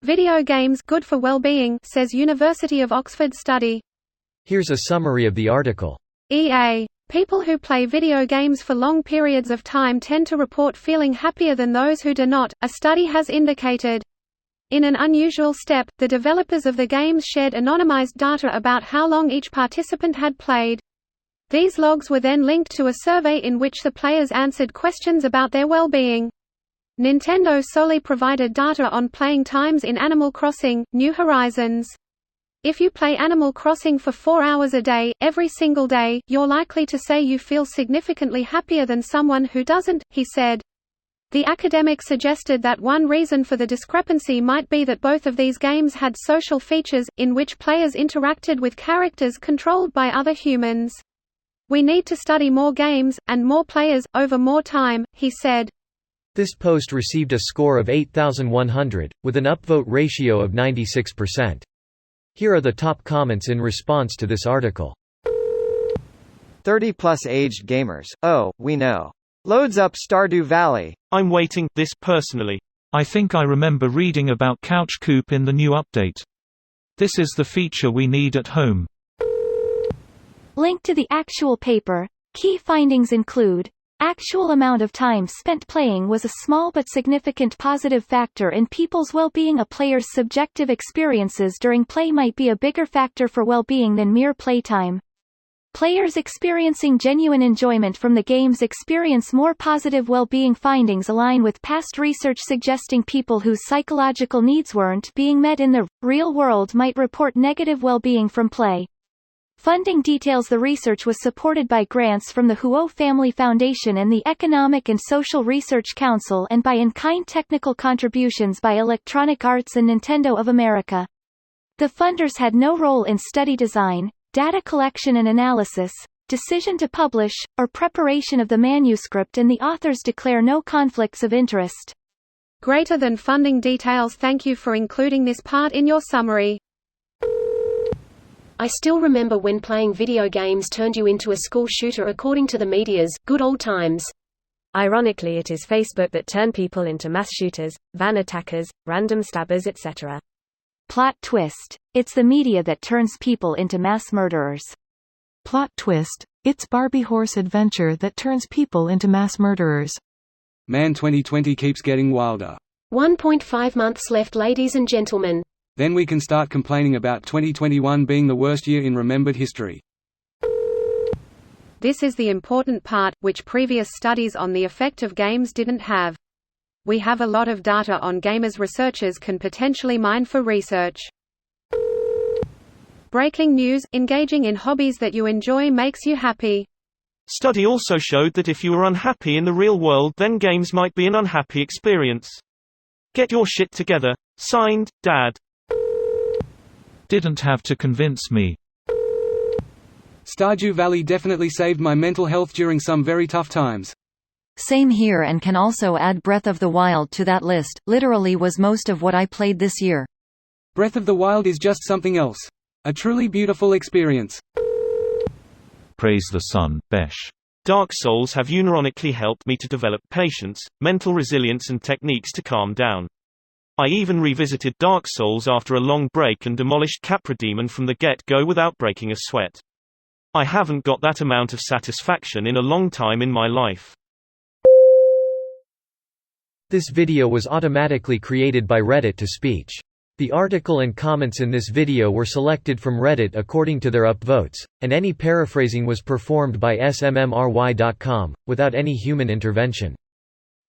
Video games good for well-being, says University of Oxford study. Here's a summary of the article. EA. People who play video games for long periods of time tend to report feeling happier than those who do not, a study has indicated. In an unusual step, the developers of the games shared anonymized data about how long each participant had played. These logs were then linked to a survey in which the players answered questions about their well-being. Nintendo solely provided data on playing times in Animal Crossing: New Horizons. If you play Animal Crossing for 4 hours a day, every single day, you're likely to say you feel significantly happier than someone who doesn't, he said. The academic suggested that one reason for the discrepancy might be that both of these games had social features, in which players interacted with characters controlled by other humans. We need to study more games, and more players, over more time, he said. This post received a score of 8,100, with an upvote ratio of 96%. Here are the top comments in response to this article. 30-plus aged gamers, oh, we know. Loads up Stardew Valley. I'm waiting, this personally. I think I remember reading about Couch Coop in the new update. This is the feature we need at home. Link to the actual paper. Key findings include: actual amount of time spent playing was a small but significant positive factor in people's well-being. A player's subjective experiences during play might be a bigger factor for well-being than mere playtime. Players experiencing genuine enjoyment from the games experience more positive well-being. Findings align with past research suggesting people whose psychological needs weren't being met in the real world might report negative well-being from play. Funding details: the research was supported by grants from the Huo Family Foundation and the Economic and Social Research Council and by in-kind technical contributions by Electronic Arts and Nintendo of America. The funders had no role in study design, data collection and analysis, decision to publish, or preparation of the manuscript, and the authors declare no conflicts of interest. Greater than funding details. Thank you for including this part in your summary. I still remember when playing video games turned you into a school shooter according to the media's good old times. Ironically, it is Facebook that turned people into mass shooters, van attackers, random stabbers, etc. Plot twist: it's the media that turns people into mass murderers. Plot twist: it's Barbie Horse Adventure that turns people into mass murderers. Man, 2020 keeps getting wilder. 1.5 months left, ladies and gentlemen. Then we can start complaining about 2021 being the worst year in remembered history. This is the important part, which previous studies on the effect of games didn't have. We have a lot of data on gamers researchers can potentially mine for research. Breaking news: engaging in hobbies that you enjoy makes you happy. Study also showed that if you were unhappy in the real world, then games might be an unhappy experience. Get your shit together. Signed, Dad. Didn't have to convince me. Stardew Valley definitely saved my mental health during some very tough times. Same here, and can also add Breath of the Wild to that list. Literally was most of what I played this year. Breath of the Wild is just something else. A truly beautiful experience. Praise the sun, Besh. Dark Souls have unironically helped me to develop patience, mental resilience and techniques to calm down. I even revisited Dark Souls after a long break and demolished Capra Demon from the get-go without breaking a sweat. I haven't got that amount of satisfaction in a long time in my life. This video was automatically created by Reddit to speech. The article and comments in this video were selected from Reddit according to their upvotes, and any paraphrasing was performed by smmry.com, without any human intervention.